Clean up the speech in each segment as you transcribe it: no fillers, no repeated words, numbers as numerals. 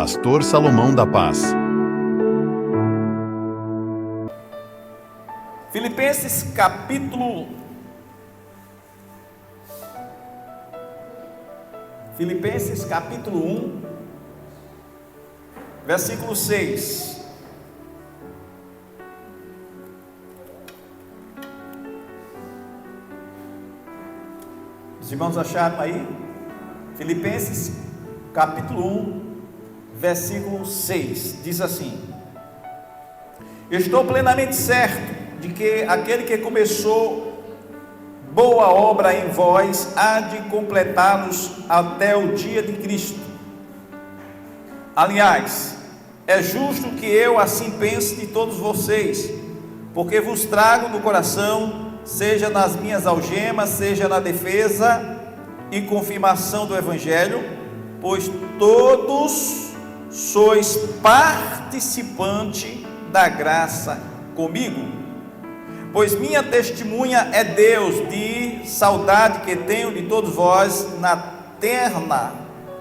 Pastor Salomão da Paz. Filipenses capítulo 1, versículo 6. Os irmãos acharam aí? Filipenses capítulo 1, versículo 6, diz assim: estou plenamente certo de que aquele que começou boa obra em vós há de completá-los até o dia de Cristo. Aliás, é justo que eu assim pense de todos vocês, porque vos trago no coração, seja nas minhas algemas, seja na defesa e confirmação do Evangelho, pois todos sois participante da graça comigo. Pois minha testemunha é Deus de saudade que tenho de todos vós na terna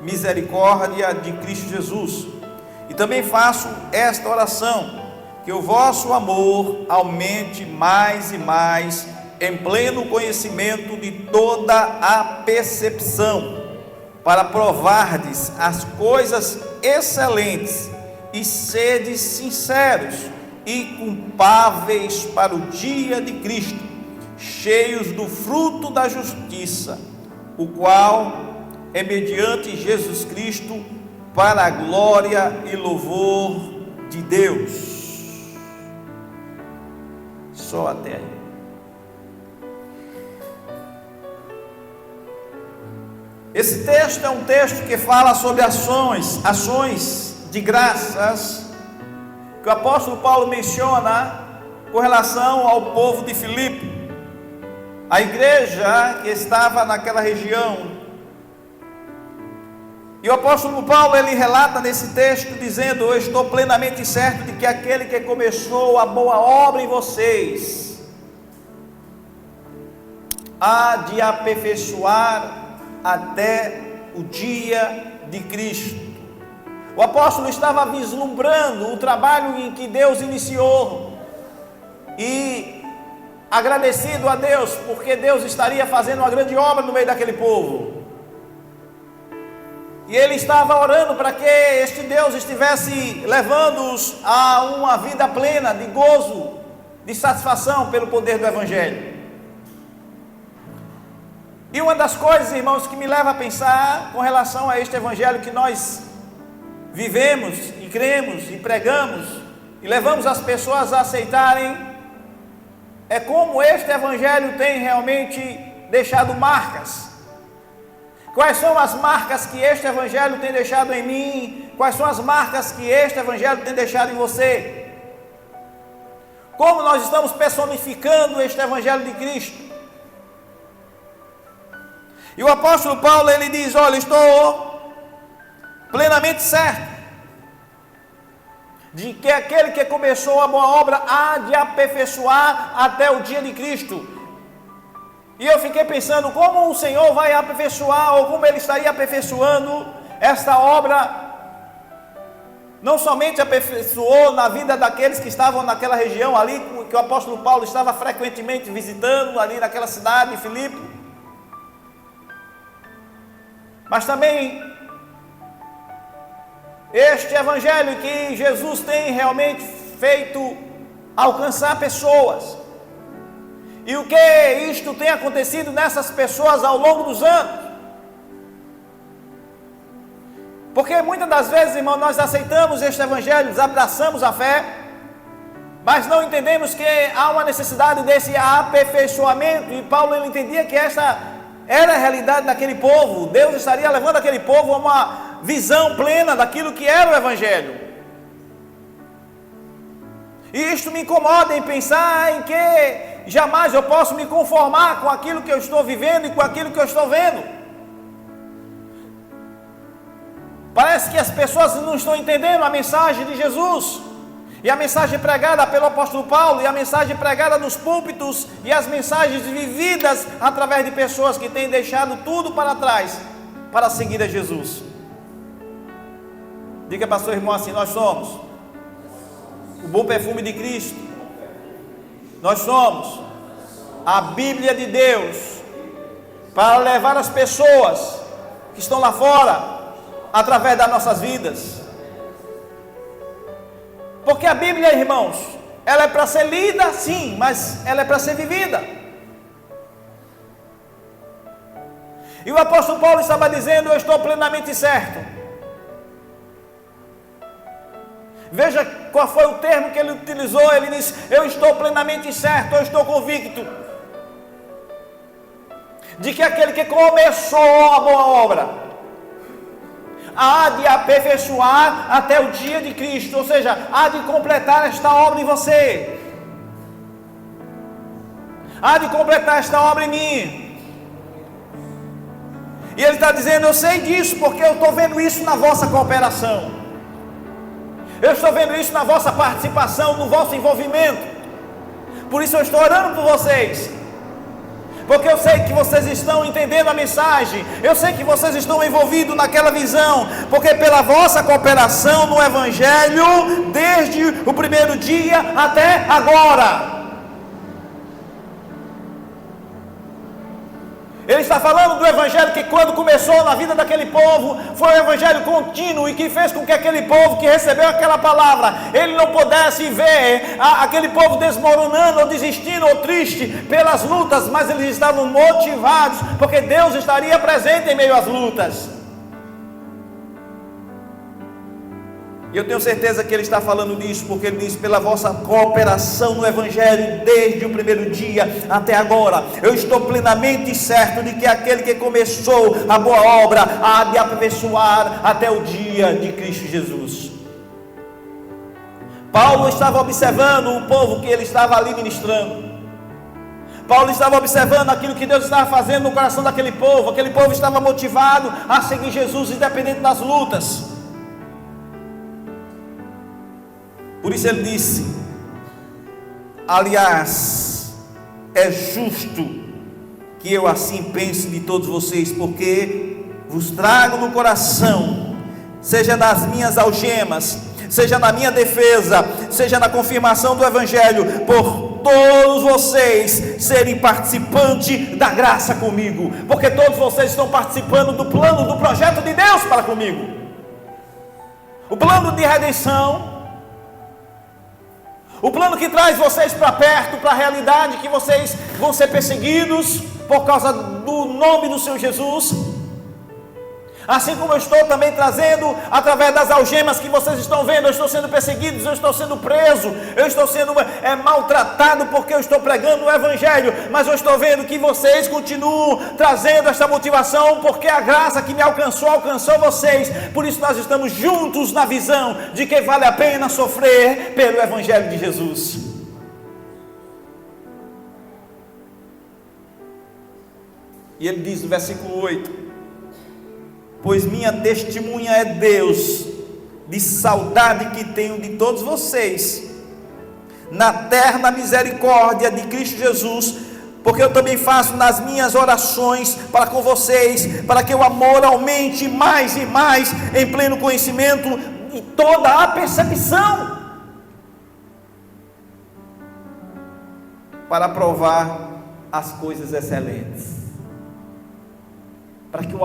misericórdia de Cristo Jesus. E também faço esta oração, que o vosso amor aumente mais e mais, em pleno conhecimento de toda a percepção, para provardes as coisas excelentes e sedes sinceros e culpáveis para o dia de Cristo, cheios do fruto da justiça, o qual é mediante Jesus Cristo para a glória e louvor de Deus. Só até aí. Esse texto é um texto que fala sobre ações de graças que o apóstolo Paulo menciona com relação ao povo de Filipe, a igreja que estava naquela região. E o apóstolo Paulo, ele relata nesse texto dizendo: eu estou plenamente certo de que aquele que começou a boa obra em vocês há de aperfeiçoar até o dia de Cristo. O apóstolo estava vislumbrando o trabalho em que Deus iniciou e agradecido a Deus, porque Deus estaria fazendo uma grande obra no meio daquele povo. E ele estava orando para que este Deus estivesse levando-os a uma vida plena de gozo, de satisfação pelo poder do Evangelho. E uma das coisas, irmãos, que me leva a pensar com relação a este Evangelho que nós vivemos e cremos e pregamos e levamos as pessoas a aceitarem, é como este Evangelho tem realmente deixado marcas. Quais são as marcas que este Evangelho tem deixado em mim? Quais são as marcas que este Evangelho tem deixado em você? Como nós estamos personificando este Evangelho de Cristo? E o apóstolo Paulo, ele diz: olha, estou plenamente certo de que aquele que começou a boa obra há de aperfeiçoar até o dia de Cristo. E eu fiquei pensando, como o Senhor vai aperfeiçoar, ou como Ele estaria aperfeiçoando esta obra. Não somente aperfeiçoou na vida daqueles que estavam naquela região ali, que o apóstolo Paulo estava frequentemente visitando ali naquela cidade de Filipe, mas também este Evangelho que Jesus tem realmente feito alcançar pessoas. E o que isto tem acontecido nessas pessoas ao longo dos anos? Porque muitas das vezes, irmão, nós aceitamos este Evangelho, abraçamos a fé, mas não entendemos que há uma necessidade desse aperfeiçoamento. E Paulo, ele entendia que essa era a realidade daquele povo. Deus estaria levando aquele povo a uma visão plena daquilo que era o Evangelho. E isto me incomoda em pensar em que jamais eu posso me conformar com aquilo que eu estou vivendo e com aquilo que eu estou vendo. Parece que as pessoas não estão entendendo a mensagem de Jesus, e a mensagem pregada pelo apóstolo Paulo, e a mensagem pregada nos púlpitos, e as mensagens vividas através de pessoas que têm deixado tudo para trás para seguir a Jesus. Diga para seu irmão assim: nós somos o bom perfume de Cristo. Nós somos a Bíblia de Deus para levar as pessoas que estão lá fora através das nossas vidas. Porque a Bíblia, irmãos, ela é para ser lida, sim, mas ela é para ser vivida. E o apóstolo Paulo estava dizendo: eu estou plenamente certo. Veja qual foi o termo que ele utilizou. Ele disse: eu estou plenamente certo, eu estou convicto de que aquele que começou a boa obra há de aperfeiçoar até o dia de Cristo, ou seja, há de completar esta obra em você, há de completar esta obra em mim. E ele está dizendo: eu sei disso porque eu estou vendo isso na vossa cooperação, eu estou vendo isso na vossa participação, no vosso envolvimento. Por isso eu estou orando por vocês, porque eu sei que vocês estão entendendo a mensagem, eu sei que vocês estão envolvidos naquela visão, porque pela vossa cooperação no Evangelho, desde o primeiro dia até agora. Ele está falando do Evangelho que quando começou na vida daquele povo, foi um Evangelho contínuo e que fez com que aquele povo que recebeu aquela palavra, ele não pudesse ver aquele povo desmoronando ou desistindo ou triste pelas lutas, mas eles estavam motivados, porque Deus estaria presente em meio às lutas. E eu tenho certeza que ele está falando disso, porque ele diz: pela vossa cooperação no Evangelho, desde o primeiro dia até agora, eu estou plenamente certo de que aquele que começou a boa obra há de aperfeiçoar até o dia de Cristo Jesus. Paulo estava observando o povo que ele estava ali ministrando. Paulo estava observando aquilo que Deus estava fazendo no coração daquele povo. Aquele povo estava motivado a seguir Jesus, independente das lutas. Por isso ele disse: aliás, é justo que eu assim pense de todos vocês, porque vos trago no coração, seja das minhas algemas, seja na minha defesa, seja na confirmação do Evangelho, por todos vocês serem participantes da graça comigo, porque todos vocês estão participando do plano, do projeto de Deus para comigo, o plano de redenção, o plano que traz vocês para perto, para a realidade que vocês vão ser perseguidos por causa do nome do Senhor Jesus. Assim como eu estou também trazendo, através das algemas que vocês estão vendo, eu estou sendo perseguido, eu estou sendo preso, eu estou sendo maltratado porque eu estou pregando o Evangelho, mas eu estou vendo que vocês continuam trazendo esta motivação, porque a graça que me alcançou vocês. Por isso nós estamos juntos na visão de que vale a pena sofrer pelo Evangelho de Jesus. E ele diz no versículo 8: pois minha testemunha é Deus, de saudade que tenho de todos vocês, na terna misericórdia de Cristo Jesus, porque eu também faço nas minhas orações para com vocês, para que o amor aumente mais e mais, em pleno conhecimento e toda a percepção, para provar as coisas excelentes, para que o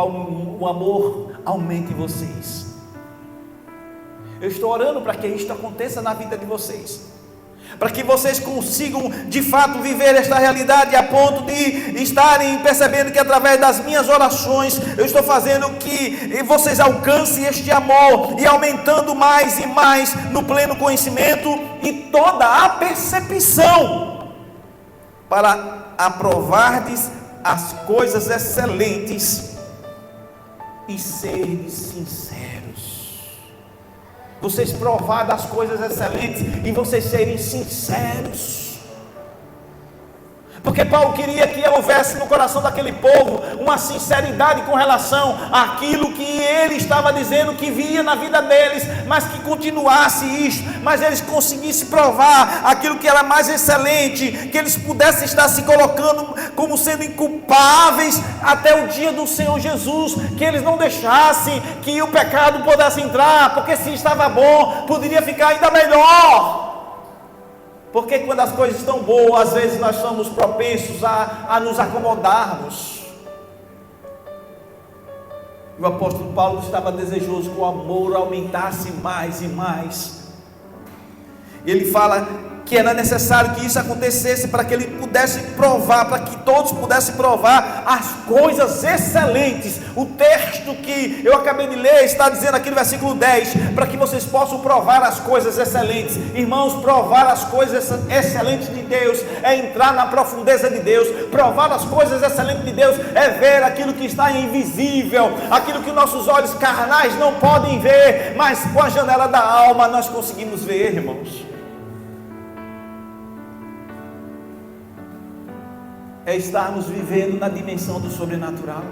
amor aumente em vocês. Eu estou orando para que isto aconteça na vida de vocês, para que vocês consigam de fato viver esta realidade a ponto de estarem percebendo que através das minhas orações eu estou fazendo que vocês alcancem este amor e aumentando mais e mais no pleno conhecimento e toda a percepção, para aprovardes as coisas excelentes e seres sinceros. Vocês provar das coisas excelentes e vocês serem sinceros. Porque Paulo queria que houvesse no coração daquele povo uma sinceridade com relação àquilo que ele estava dizendo que via na vida deles, mas que continuasse isto, mas eles conseguissem provar aquilo que era mais excelente, que eles pudessem estar se colocando como sendo inculpáveis até o dia do Senhor Jesus, que eles não deixassem que o pecado pudesse entrar, porque se estava bom, poderia ficar ainda melhor. Porque quando as coisas estão boas, às vezes nós somos propensos a nos acomodarmos. E o apóstolo Paulo estava desejoso que o amor aumentasse mais e mais. E ele fala que era necessário que isso acontecesse para que ele pudesse provar, para que todos pudessem provar as coisas excelentes. O texto que eu acabei de ler está dizendo aqui no versículo 10, para que vocês possam provar as coisas excelentes. Irmãos, provar as coisas excelentes de Deus é entrar na profundeza de Deus. Provar as coisas excelentes de Deus é ver aquilo que está invisível, aquilo que nossos olhos carnais não podem ver, mas com a janela da alma nós conseguimos ver, irmãos. É estarmos vivendo na dimensão do sobrenatural.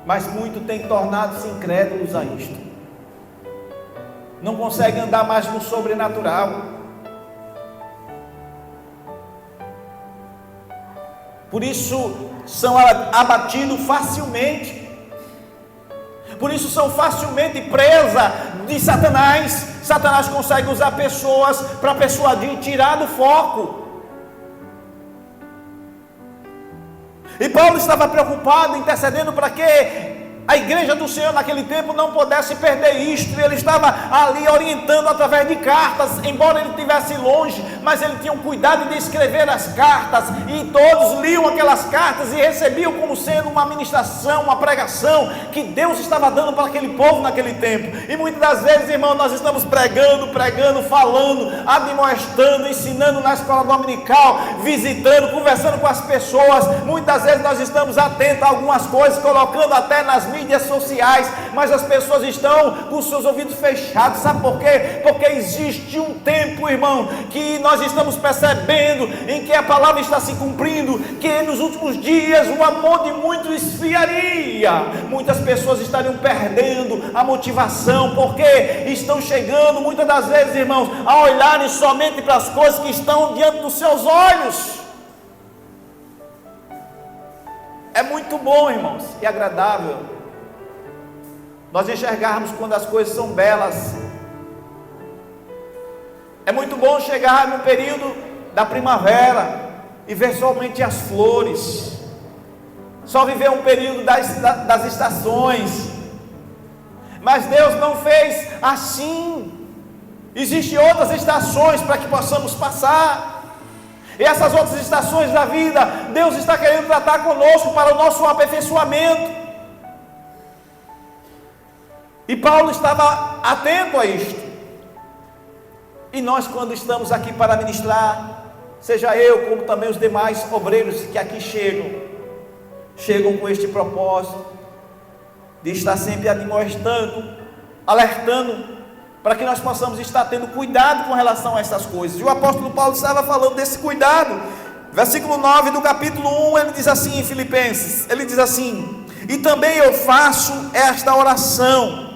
Mas muitos têm tornado-se incrédulos a isto. Não conseguem andar mais no sobrenatural. Por isso são abatidos facilmente. Por isso são facilmente presa de Satanás. Satanás consegue usar pessoas para persuadir e tirar do foco. E Paulo estava preocupado, intercedendo para que a igreja do Senhor naquele tempo não pudesse perder isto. Ele estava ali orientando através de cartas, embora ele estivesse longe, mas ele tinha um cuidado de escrever as cartas, e todos liam aquelas cartas e recebiam como sendo uma ministração, uma pregação que Deus estava dando para aquele povo naquele tempo. E muitas das vezes, irmão, nós estamos pregando, falando, admoestando, ensinando na escola dominical, visitando, conversando com as pessoas. Muitas vezes nós estamos atentos a algumas coisas, colocando até nas mídias sociais, mas as pessoas estão com seus ouvidos fechados. Sabe por quê? Porque existe um tempo, irmão, que nós estamos percebendo em que a palavra está se cumprindo, que nos últimos dias o amor de muitos esfriaria. Muitas pessoas estariam perdendo a motivação, porque estão chegando muitas das vezes, irmãos, a olharem somente para as coisas que estão diante dos seus olhos. É muito bom, irmãos, e agradável nós enxergarmos quando as coisas são belas. É muito bom chegar no período da primavera e ver somente as flores, só viver um período das estações. Mas Deus não fez assim. Existem outras estações para que possamos passar. E essas outras estações da vida, Deus está querendo tratar conosco para o nosso aperfeiçoamento. E Paulo estava atento a isto. E nós, quando estamos aqui para ministrar, seja eu, como também os demais obreiros que aqui chegam com este propósito, de estar sempre admoestando, alertando, para que nós possamos estar tendo cuidado com relação a essas coisas. E o apóstolo Paulo estava falando desse cuidado. Versículo 9 do capítulo 1, ele diz assim em Filipenses, ele diz assim: e também eu faço esta oração,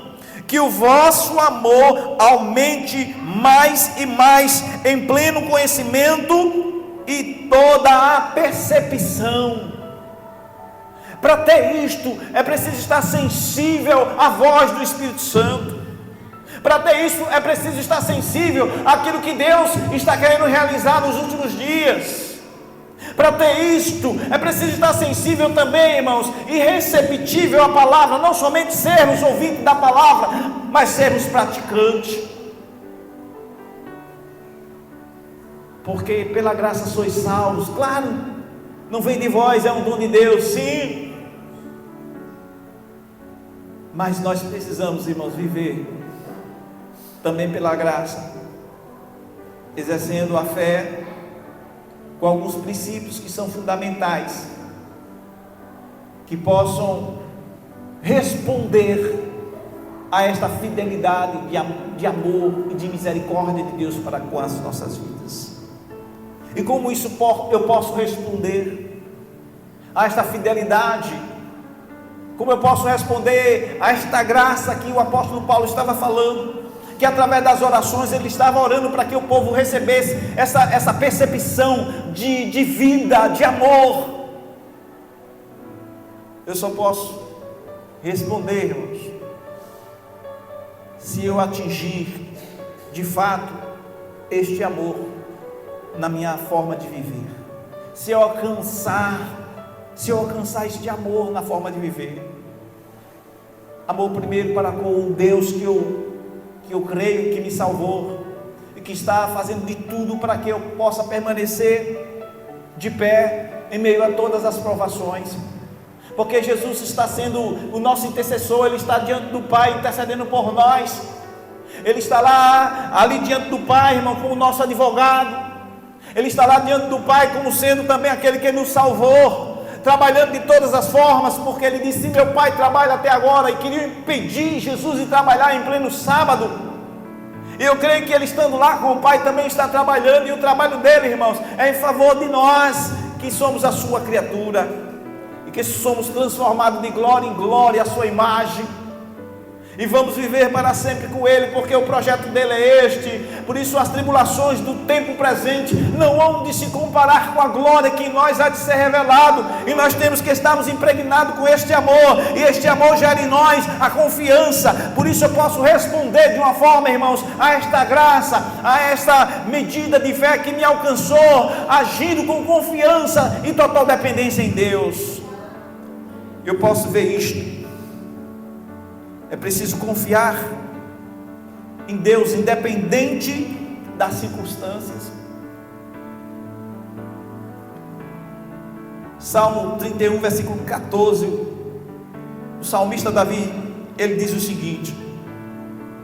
que o vosso amor aumente mais e mais em pleno conhecimento e toda a percepção. Para ter isto, é preciso estar sensível à voz do Espírito Santo. Para ter isso, é preciso estar sensível àquilo que Deus está querendo realizar nos últimos dias. Para ter isto, é preciso estar sensível também, irmãos, e receptível à palavra. Não somente sermos ouvintes da palavra, mas sermos praticantes. Porque pela graça sois salvos. Claro, não vem de vós, é um dom de Deus, sim. Mas nós precisamos, irmãos, viver também pela graça, exercendo a fé com alguns princípios que são fundamentais, que possam responder a esta fidelidade de amor e de misericórdia de Deus para com as nossas vidas. E como isso eu posso responder a esta fidelidade? Como eu posso responder a esta graça que o apóstolo Paulo estava falando? Que através das orações ele estava orando para que o povo recebesse essa percepção de vida, de amor. Eu só posso responder, irmãos, se eu atingir de fato este amor na minha forma de viver, se eu alcançar este amor na forma de viver. Amor primeiro para com o Deus que eu creio que me salvou e que está fazendo de tudo para que eu possa permanecer de pé em meio a todas as provações, porque Jesus está sendo o nosso intercessor. Ele está diante do Pai intercedendo por nós. Ele está ali diante do Pai, irmão, como o nosso advogado. Ele está lá diante do Pai como sendo também aquele que nos salvou, trabalhando de todas as formas, porque ele disse: meu Pai trabalha até agora, e queria impedir Jesus de trabalhar em pleno sábado. E eu creio que ele, estando lá com o Pai, também está trabalhando, e o trabalho dele, irmãos, é em favor de nós, que somos a sua criatura, e que somos transformados de glória em glória à sua imagem, e vamos viver para sempre com ele, porque o projeto dele é este. Por isso as tribulações do tempo presente não hão de se comparar com a glória que em nós há de ser revelado, e nós temos que estarmos impregnados com este amor, e este amor gera em nós a confiança. Por isso eu posso responder de uma forma, irmãos, a esta graça, a esta medida de fé que me alcançou, agindo com confiança e total dependência em Deus. Eu posso ver isto. É preciso confiar em Deus, independente das circunstâncias. Salmo 31, versículo 14. O salmista Davi, ele diz o seguinte: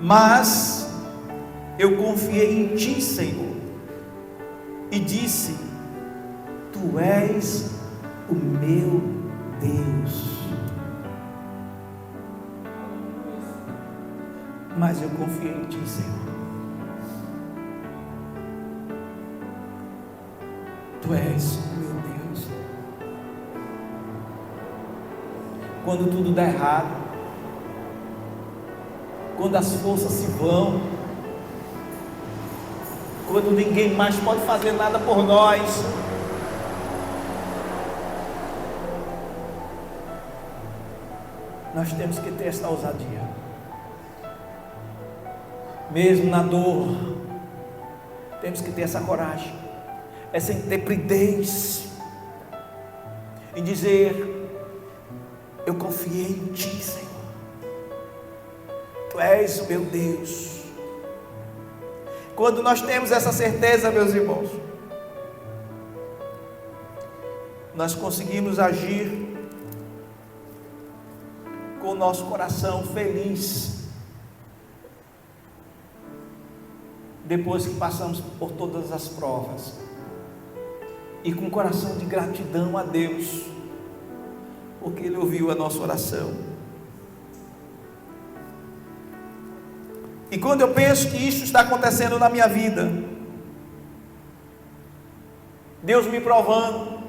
mas eu confiei em ti, Senhor, e disse: tu és o meu Deus. Mas eu confiei em ti, Senhor. Tu és o meu Deus. Quando tudo dá errado, quando as forças se vão, quando ninguém mais pode fazer nada por nós, nós temos que ter esta ousadia. Mesmo na dor, temos que ter essa coragem, essa intrepidez, em dizer: eu confiei em ti, Senhor, tu és o meu Deus. Quando nós temos essa certeza, meus irmãos, nós conseguimos agir com o nosso coração feliz, depois que passamos por todas as provas, e com um coração de gratidão a Deus, porque Ele ouviu a nossa oração. E quando eu penso que isso está acontecendo na minha vida, Deus me provando,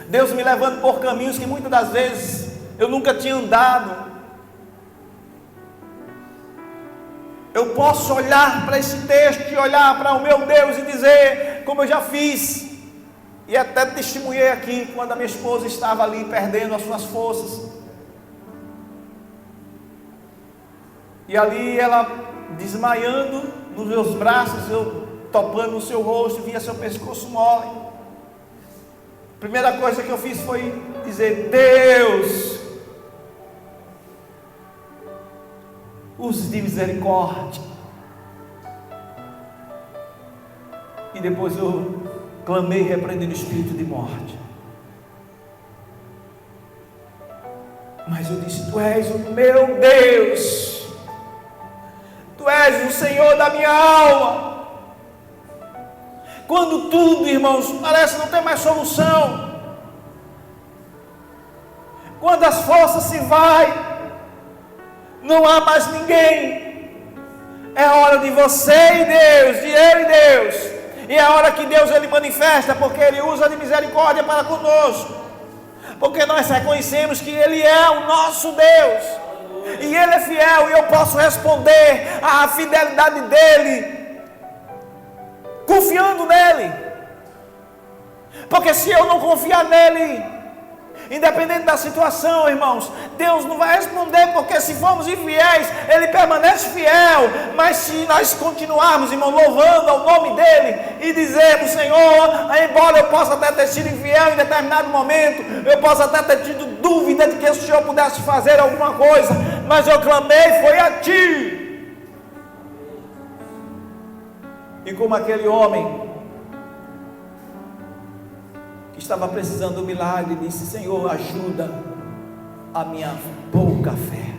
Deus me levando por caminhos que muitas das vezes eu nunca tinha andado, eu posso olhar para esse texto e olhar para o meu Deus e dizer, como eu já fiz, e até testemunhei aqui, quando a minha esposa estava ali perdendo as suas forças, e ali ela desmaiando nos meus braços, eu topando no seu rosto, via seu pescoço mole. A primeira coisa que eu fiz foi dizer: Deus, use de misericórdia. E depois eu clamei, repreendendo o espírito de morte. Mas eu disse: tu és o meu Deus, tu és o Senhor da minha alma. Quando tudo, irmãos, parece não ter mais solução, quando as forças se vai, não há mais ninguém, é hora de você e Deus, de eu e Deus, E é a hora que Deus ele manifesta, porque Ele usa de misericórdia para conosco, porque nós reconhecemos que Ele é o nosso Deus, e Ele é fiel, e eu posso responder à fidelidade dEle, confiando nele. Porque se eu não confiar nele, independente da situação, irmãos, Deus não vai responder, porque se formos infiéis, Ele permanece fiel. Mas se nós continuarmos, irmão, louvando ao nome dEle e dizermos: Senhor, embora eu possa até ter sido infiel em determinado momento, eu possa até ter tido dúvida de que o Senhor pudesse fazer alguma coisa, mas eu clamei, foi a Ti. E como aquele homem que estava precisando do milagre, disse: Senhor, ajuda a minha pouca fé,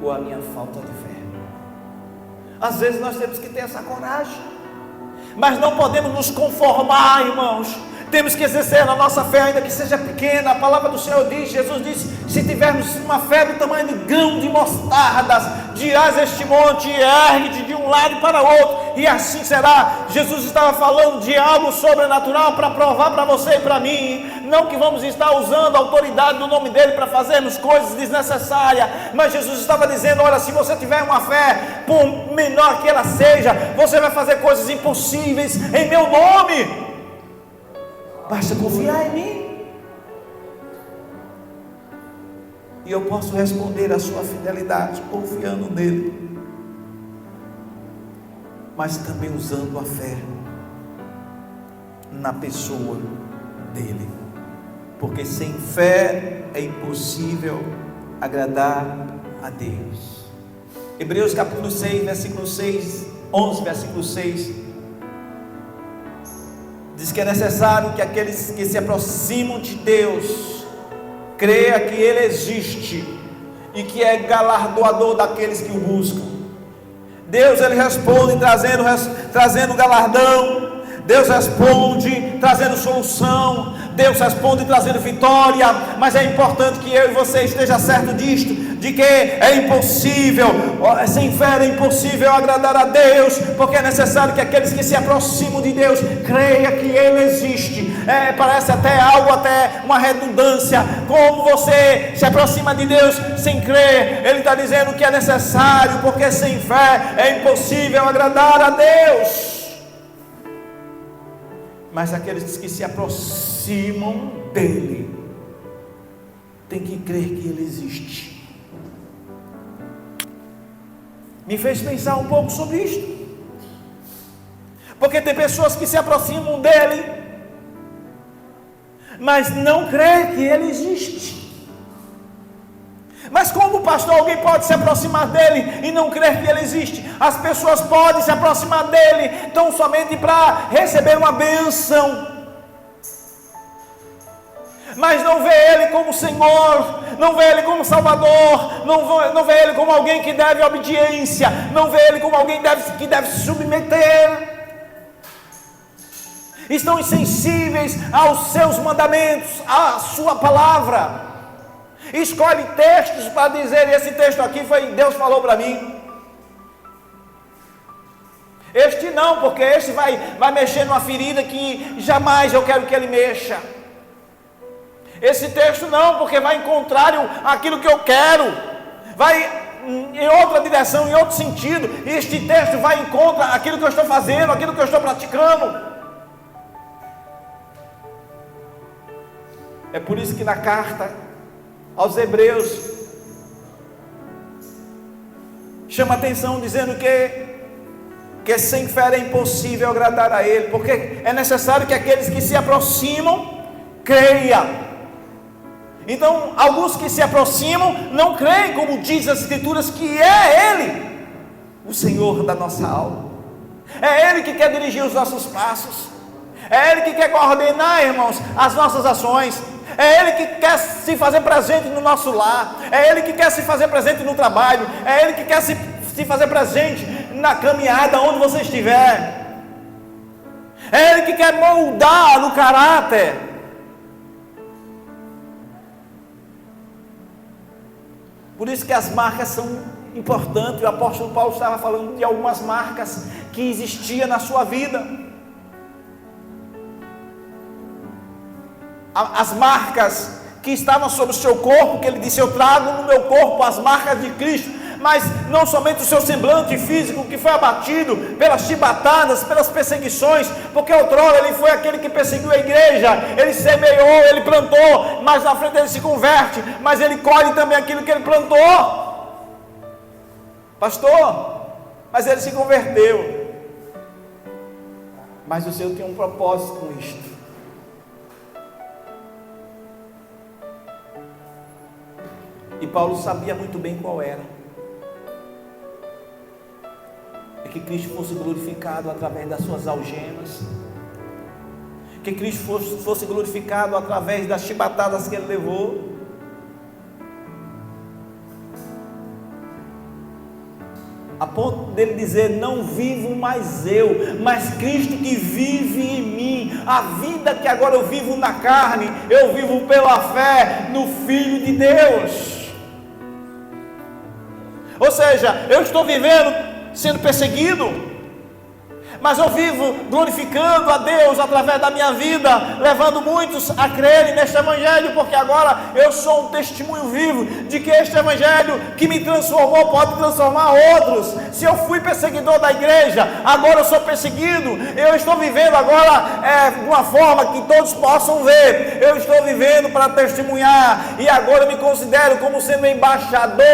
ou a minha falta de fé. Às vezes nós temos que ter essa coragem, mas não podemos nos conformar, irmãos. Temos que exercer a nossa fé, ainda que seja pequena. A palavra do Senhor diz, Jesus disse: se tivermos uma fé do tamanho de grão de mostardas, dirás este monte, ergue-te de um lado para o outro, e assim será. Jesus estava falando de algo sobrenatural para provar para você e para mim, não que vamos estar usando a autoridade do nome dele para fazermos coisas desnecessárias, mas Jesus estava dizendo: olha, se você tiver uma fé, por menor que ela seja, você vai fazer coisas impossíveis em meu nome. Basta confiar em mim, e eu posso responder à sua fidelidade confiando nele, mas também usando a fé na pessoa dele, porque sem fé é impossível agradar a Deus. Hebreus capítulo 6, versículo 6, 11, versículo 6, diz que é necessário que aqueles que se aproximam de Deus creia que Ele existe e que é galardoador daqueles que o buscam. Deus ele responde trazendo galardão. Deus responde trazendo solução. Deus responde trazendo vitória. Mas é importante que eu e você esteja certo disto, de que é impossível, sem fé é impossível agradar a Deus, porque é necessário que aqueles que se aproximam de Deus creia que Ele existe. Parece até algo, até uma redundância. Como você se aproxima de Deus sem crer? Ele está dizendo que é necessário, porque sem fé é impossível agradar a Deus. Mas aqueles que se aproximam dele tem que crer que Ele existe. Me fez pensar um pouco sobre isto, porque tem pessoas que se aproximam dele, mas não crê que Ele existe. Mas como, pastor, alguém pode se aproximar dele e não crer que Ele existe? As pessoas podem se aproximar dele tão somente para receber uma bênção, mas não vê Ele como Senhor, não vê Ele como Salvador, não vê Ele como alguém que deve obediência, não vê Ele como alguém que deve se submeter. Estão insensíveis aos seus mandamentos, à sua palavra. Escolhe textos para dizer: esse texto aqui foi Deus falou para mim. Este não, porque este vai mexer numa ferida que jamais eu quero que ele mexa. Esse texto não, porque vai em contrário àquilo que eu quero, vai em outra direção, em outro sentido. Este texto vai em contra aquilo que eu estou fazendo, aquilo que eu estou praticando. É por isso que na carta aos Hebreus chama atenção dizendo que sem fé é impossível agradar a Ele, porque é necessário que aqueles que se aproximam creiam. Então, alguns que se aproximam não creem, como diz as Escrituras, que é Ele o Senhor da nossa alma, é Ele que quer dirigir os nossos passos, é Ele que quer coordenar, irmãos, as nossas ações. É Ele que quer se fazer presente no nosso lar, é Ele que quer se fazer presente no trabalho, é Ele que quer se fazer presente na caminhada onde você estiver, é Ele que quer moldar o caráter. Por isso que as marcas são importante. O apóstolo Paulo estava falando de algumas marcas que existiam na sua vida. As marcas que estavam sobre o seu corpo, que ele disse: eu trago no meu corpo as marcas de Cristo. Mas não somente o seu semblante físico, que foi abatido pelas chibatadas, pelas perseguições, porque outrora ele foi aquele que perseguiu a igreja, ele semeou, ele plantou, mas na frente ele se converte, mas ele colhe também aquilo que ele plantou. Pastor, mas ele se converteu, mas o Senhor tem um propósito com isto. E Paulo sabia muito bem qual era. É que Cristo fosse glorificado através das suas algemas, que Cristo fosse glorificado através das chibatadas que ele levou. A ponto dele dizer: não vivo mais eu, mas Cristo que vive em mim. A vida que agora eu vivo na carne, eu vivo pela fé no Filho de Deus. Ou seja, eu estou vivendo sendo perseguido, mas eu vivo glorificando a Deus através da minha vida, levando muitos a crerem neste evangelho, porque agora eu sou um testemunho vivo de que este evangelho que me transformou pode transformar outros. Se eu fui perseguidor da igreja, agora eu sou perseguido. Eu estou vivendo agora de uma forma que todos possam ver. Eu estou vivendo para testemunhar, e agora eu me considero como sendo embaixador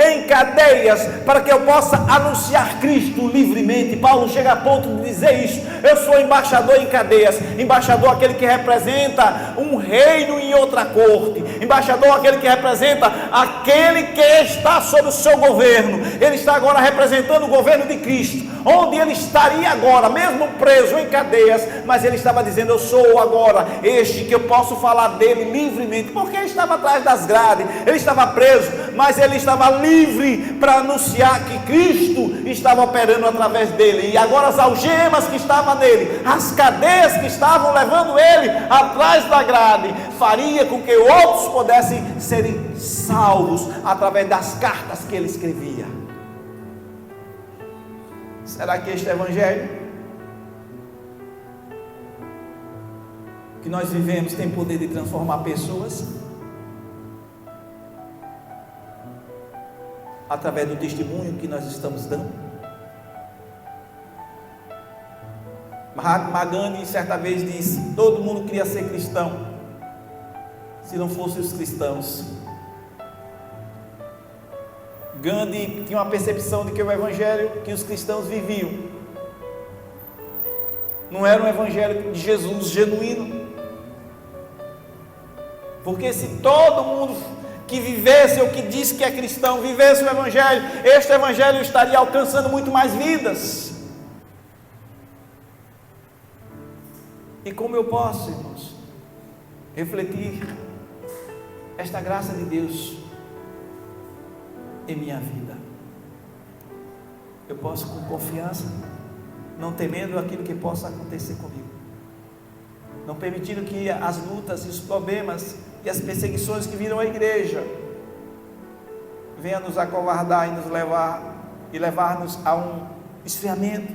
em cadeias, para que eu possa anunciar Cristo livremente. Paulo chega a ponto de dizer isso: eu sou embaixador em cadeias. Embaixador, aquele que representa um reino em outra corte. Embaixador, aquele que representa aquele que está sob o seu governo. Ele está agora representando o governo de Cristo, onde ele estaria agora, mesmo preso em cadeias, mas ele estava dizendo: eu sou agora este que eu posso falar dele livremente, porque ele estava atrás das grades, ele estava preso, mas ele estava livre para anunciar que Cristo estava operando através dele. E agora as algemas que estavam nele, as cadeias que estavam levando ele atrás da grade, faria com que outros pudessem serem salvos através das cartas que ele escrevia. Será que este evangelho que nós vivemos tem poder de transformar pessoas? Através do testemunho que nós estamos dando? Mahatma Gandhi certa vez disse: todo mundo queria ser cristão, se não fossem os cristãos. Gandhi tinha uma percepção de que o evangelho que os cristãos viviam não era um evangelho de Jesus genuíno, porque se todo mundo que vivesse, ou que disse que é cristão, vivesse o evangelho, este evangelho estaria alcançando muito mais vidas. E como eu posso, irmãos, refletir esta graça de Deus em minha vida? Eu posso com confiança, não temendo aquilo que possa acontecer comigo, não permitindo que as lutas e os problemas e as perseguições que viram a igreja venham nos acovardar e nos levar-nos a um esfriamento,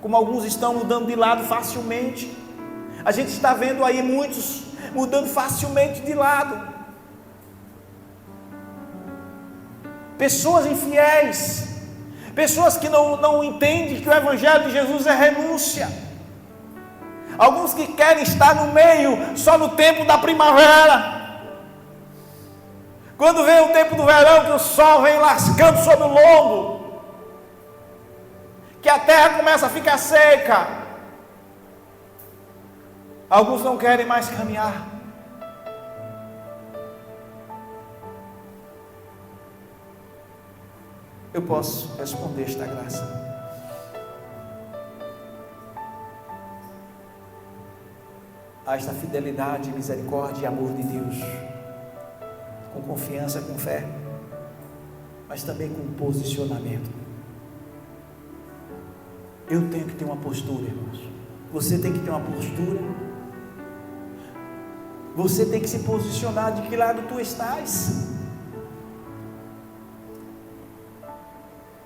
como alguns estão mudando de lado facilmente. A gente está vendo aí muitos mudando facilmente de lado, pessoas infiéis, pessoas que não entendem que o evangelho de Jesus é renúncia, alguns que querem estar no meio só no tempo da primavera, quando vem o tempo do verão, que o sol vem lascando sobre o lombo, que a terra começa a ficar seca, alguns não querem mais caminhar. Eu posso responder esta graça. A esta fidelidade, misericórdia e amor de Deus, com confiança, com fé, mas também com posicionamento. Eu tenho que ter uma postura, irmãos. Você tem que ter uma postura. Você tem que se posicionar de que lado tu estás.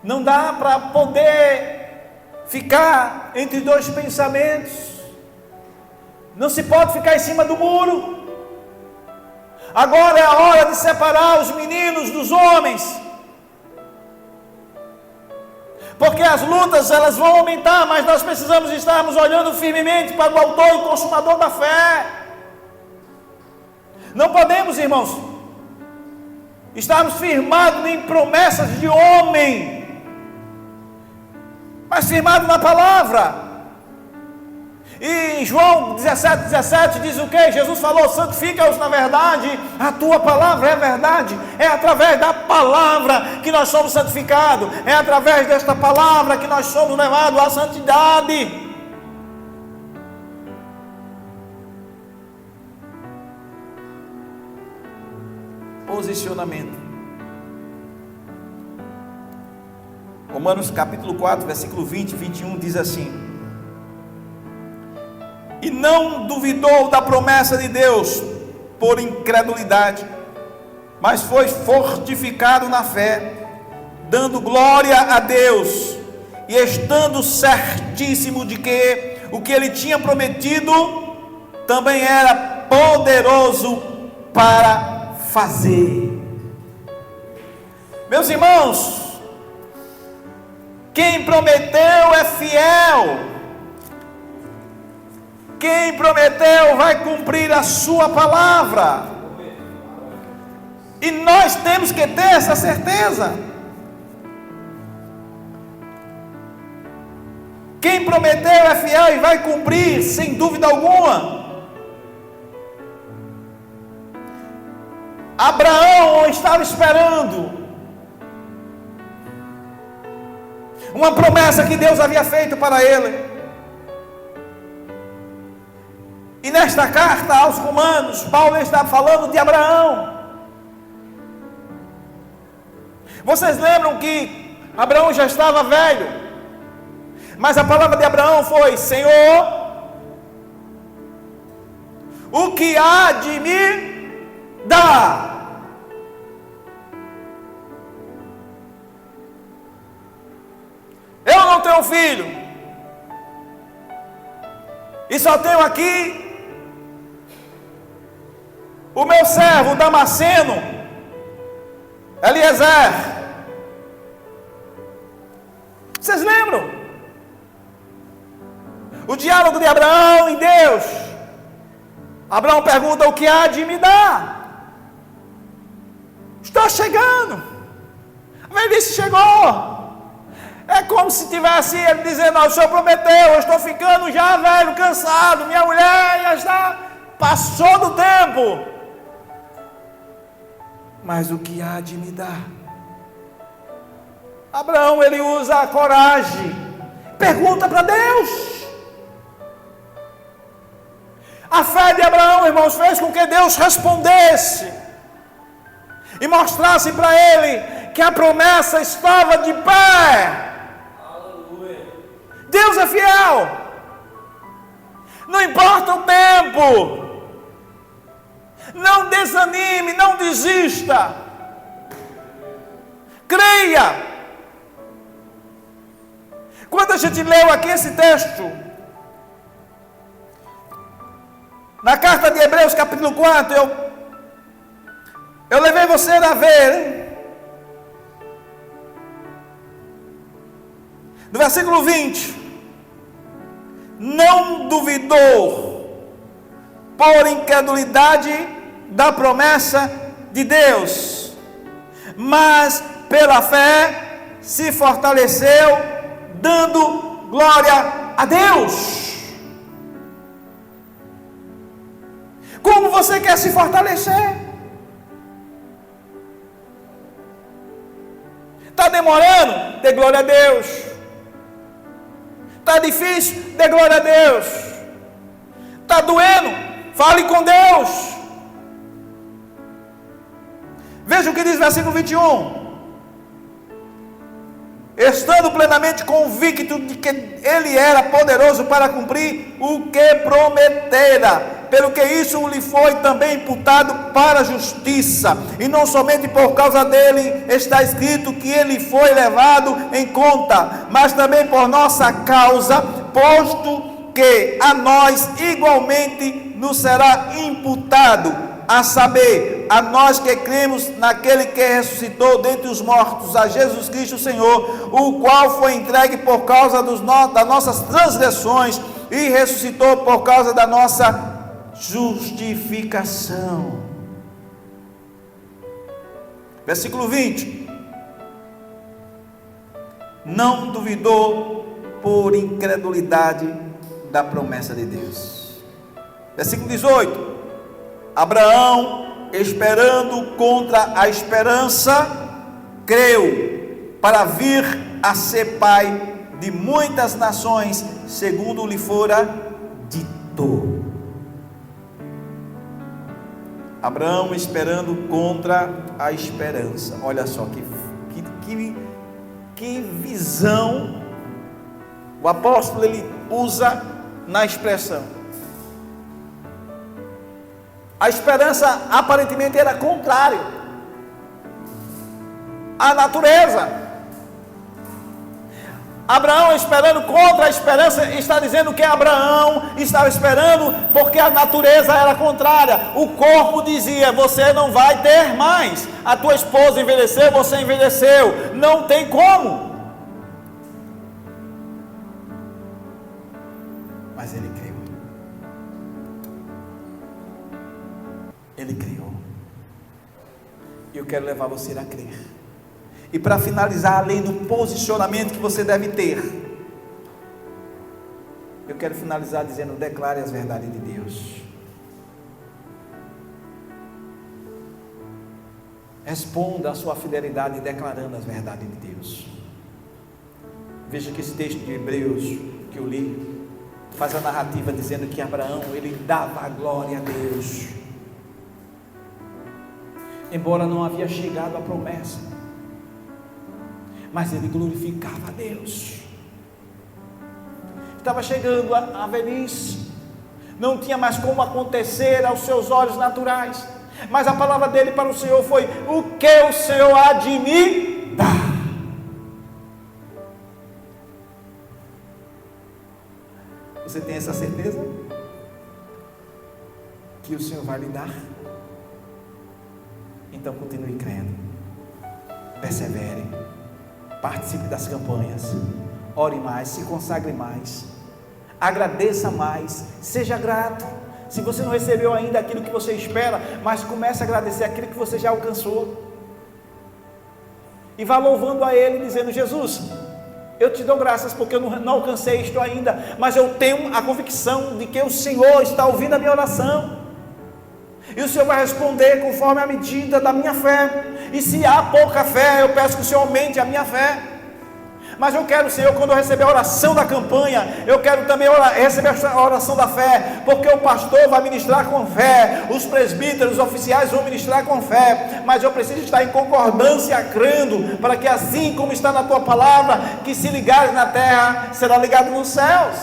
Não dá para poder ficar entre dois pensamentos. Não se pode ficar em cima do muro. Agora é a hora de separar os meninos dos homens. Porque as lutas, elas vão aumentar, mas nós precisamos estarmos olhando firmemente para o autor e consumador da fé. Não podemos, irmãos, estarmos firmados em promessas de homem, mas firmados na palavra. E João 17 diz o que? Jesus falou: santifica-os na verdade, a tua palavra é verdade. É através da palavra que nós somos santificados, é através desta palavra que nós somos levados à santidade. Posicionamento. Romanos capítulo 4, versículo 20 e 21 diz assim: e não duvidou da promessa de Deus por incredulidade, mas foi fortificado na fé, dando glória a Deus, e estando certíssimo de que o que ele tinha prometido também era poderoso para fazer. Meus irmãos, quem prometeu é fiel. Quem prometeu vai cumprir a sua palavra. E nós temos que ter essa certeza. Quem prometeu é fiel e vai cumprir, sem dúvida alguma. Abraão estava esperando uma promessa que Deus havia feito para ele. E nesta carta aos Romanos, Paulo está falando de Abraão. Vocês lembram que Abraão já estava velho, mas a palavra de Abraão foi: Senhor, o que há de me dar? Eu não tenho filho, e só tenho aqui o meu servo Damasceno, Eliezer. Vocês lembram? O diálogo de Abraão e Deus. Abraão pergunta: o que há de me dar? Estou chegando. A velhice chegou. É como se tivesse ele dizendo: o Senhor prometeu, eu estou ficando já velho, cansado, minha mulher já está, passou do tempo. Mas o que há de me dar? Abraão, ele usa a coragem, pergunta para Deus. A fé de Abraão, irmãos, fez com que Deus respondesse e mostrasse para ele que a promessa estava de pé. Aleluia. Deus é fiel, não importa o tempo. Não desanime, não desista. Creia. Quando a gente leu aqui esse texto, na carta de Hebreus capítulo 4, eu levei você a ver, hein? No versículo 20: não duvidou por incredulidade da promessa de Deus, mas pela fé se fortaleceu, dando glória a Deus. Como você quer se fortalecer? Está demorando? Dê glória a Deus. Está difícil? Dê glória a Deus. Está doendo? Fale com Deus. Veja o que diz o versículo 21. Estando plenamente convicto de que ele era poderoso para cumprir o que prometera, pelo que isso lhe foi também imputado para a justiça, e não somente por causa dele está escrito que ele foi levado em conta, mas também por nossa causa, posto que a nós igualmente nos será imputado, a saber, a nós que cremos naquele que ressuscitou dentre os mortos, a Jesus Cristo Senhor, o qual foi entregue por causa das nossas transgressões e ressuscitou por causa da nossa justificação. Versículo 20. Não duvidou por incredulidade da promessa de Deus. Versículo 18. Abraão, esperando contra a esperança, creu para vir a ser pai de muitas nações, segundo lhe fora dito. Abraão esperando contra a esperança. Olha só que visão o apóstolo ele usa na expressão. A esperança aparentemente era contrário à natureza. Abraão esperando contra a esperança, está dizendo que Abraão estava esperando porque a natureza era contrária. O corpo dizia: você não vai ter mais, a tua esposa envelheceu, você envelheceu, não tem como. Mas ele creu. Ele criou. E eu quero levar você a crer. E para finalizar, além do posicionamento que você deve ter, eu quero finalizar dizendo: declare as verdades de Deus. Responda a sua fidelidade declarando as verdades de Deus. Veja que esse texto de Hebreus que eu li faz a narrativa dizendo que Abraão, ele dava a glória a Deus, embora não havia chegado a promessa, mas ele glorificava a Deus. Estava chegando a velhice, não tinha mais como acontecer aos seus olhos naturais, mas a palavra dele para o Senhor foi: o que o Senhor há de me dar? Você tem essa certeza? Que o Senhor vai lhe dar? Então continue crendo, persevere, participe das campanhas, ore mais, se consagre mais, agradeça mais, seja grato. Se você não recebeu ainda aquilo que você espera, mas comece a agradecer aquilo que você já alcançou, e vá louvando a Ele, dizendo: Jesus, eu te dou graças porque eu não alcancei isto ainda, mas eu tenho a convicção de que o Senhor está ouvindo a minha oração, e o Senhor vai responder conforme a medida da minha fé. E se há pouca fé, eu peço que o Senhor aumente a minha fé. Mas eu quero, Senhor, quando eu receber a oração da campanha, eu quero também receber a oração da fé, porque o pastor vai ministrar com fé, os presbíteros, os oficiais vão ministrar com fé, mas eu preciso estar em concordância, crendo, para que assim como está na tua palavra, que se ligares na terra, será ligado nos céus.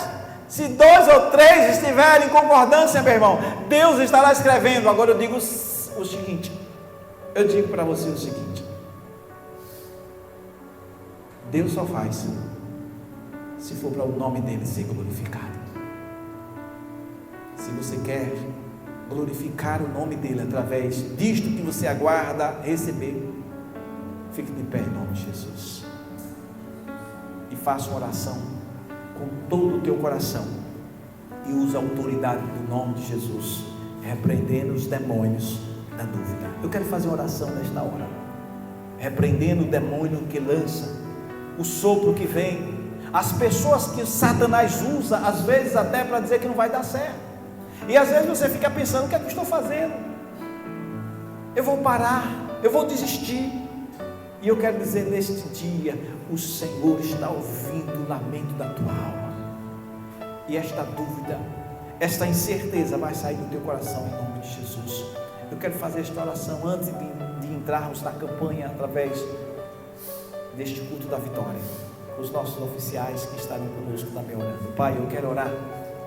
Se 2 ou 3 estiverem em concordância, meu irmão, Deus estará escrevendo. Agora eu digo o seguinte, eu digo para você o seguinte: Deus só faz se for para o nome dele ser glorificado. Se você quer glorificar o nome dele através disto que você aguarda receber, fique de pé em nome de Jesus e faça uma oração com todo o teu coração, e usa a autoridade do nome de Jesus, repreendendo os demônios da dúvida. Eu quero fazer uma oração nesta hora, repreendendo o demônio que lança, o sopro que vem, as pessoas que Satanás usa, às vezes até para dizer que não vai dar certo, e às vezes você fica pensando: o que é que eu estou fazendo? Eu vou parar, eu vou desistir. E eu quero dizer neste dia: o Senhor está ouvindo o lamento da tua alma, e esta dúvida, esta incerteza vai sair do teu coração em nome de Jesus. Eu quero fazer esta oração antes de entrarmos na campanha, através deste culto da vitória. Os nossos oficiais que estarão conosco também orando. Pai, eu quero orar.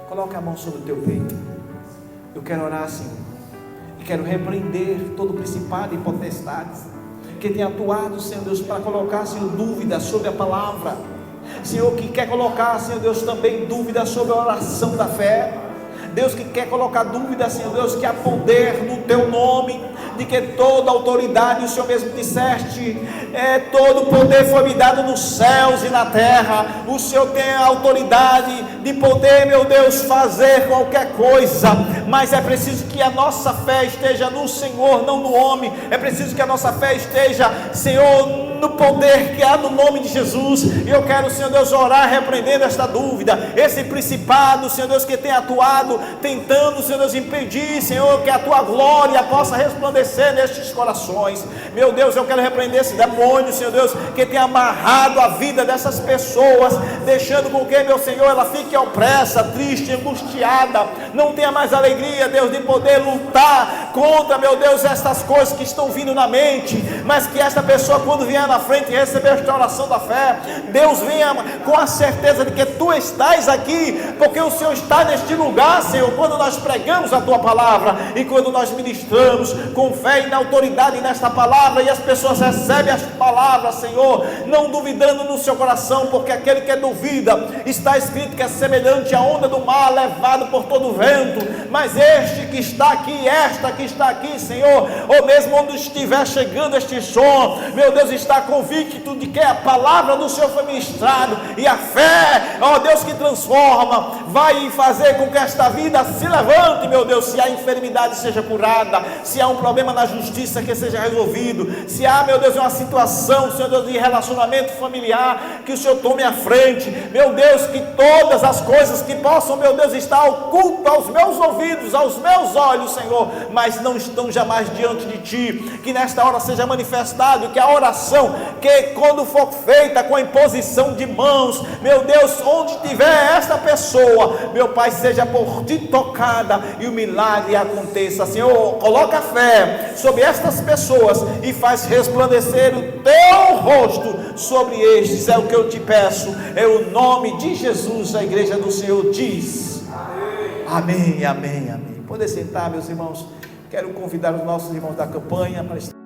Coloque a mão sobre o teu peito. Eu quero orar, Senhor, e quero repreender todo principado e potestades que tem atuado, Senhor Deus, para colocar, Senhor, dúvidas sobre a palavra. Senhor, que quer colocar, Senhor Deus, também dúvidas sobre a oração da fé. Deus, que quer colocar dúvida, Senhor Deus, que há poder no teu nome, de que toda autoridade, o Senhor mesmo disseste, todo poder foi me dado nos céus e na terra. O Senhor tem a autoridade de poder, meu Deus, fazer qualquer coisa, mas é preciso que a nossa fé esteja no Senhor, não no homem. É preciso que a nossa fé esteja, Senhor, no poder que há no nome de Jesus. E eu quero, Senhor Deus, orar repreendendo esta dúvida, esse principado, Senhor Deus, que tem atuado, tentando, Senhor Deus, impedir, Senhor, que a tua glória possa resplandecer nestes corações. Meu Deus, eu quero repreender esse demônio, Senhor Deus, que tem amarrado a vida dessas pessoas, deixando com que, meu Senhor, ela fique opressa, triste, angustiada, não tenha mais alegria, Deus, de poder lutar contra, meu Deus, estas coisas que estão vindo na mente, mas que esta pessoa, quando vier na frente e receber esta oração da fé, Deus venha com a certeza de que tu estás aqui, porque o Senhor está neste lugar, Senhor, quando nós pregamos a tua palavra e quando nós ministramos com fé e na autoridade nesta palavra, e as pessoas recebem as palavras, Senhor, não duvidando no seu coração, porque aquele que duvida, está escrito que é semelhante à onda do mar, levado por todo o vento. Mas este que está aqui, esta que está aqui, Senhor, ou mesmo onde estiver chegando este som, meu Deus, está convicto de que a palavra do Senhor foi ministrado, e a fé, ó Deus, que transforma, vai fazer com que esta vida se levante, meu Deus. Se há enfermidade, seja curada. Se há um problema na justiça, que seja resolvido. Se há, meu Deus, uma situação, Senhor Deus, de relacionamento familiar, que o Senhor tome a frente, meu Deus. Que todas as coisas que possam, meu Deus, estar ocultas aos meus ouvidos, aos meus olhos, Senhor, mas não estão jamais diante de ti, que nesta hora seja manifestado, que a oração, que quando for feita com a imposição de mãos, meu Deus, onde tiver esta pessoa, meu Pai, seja por ti tocada e o milagre aconteça. Senhor, coloca fé sobre estas pessoas e faz resplandecer o teu rosto sobre estes. É o que eu te peço, é o nome de Jesus. A igreja do Senhor diz amém, amém, amém. Pode sentar, meus irmãos. Quero convidar os nossos irmãos da campanha para estar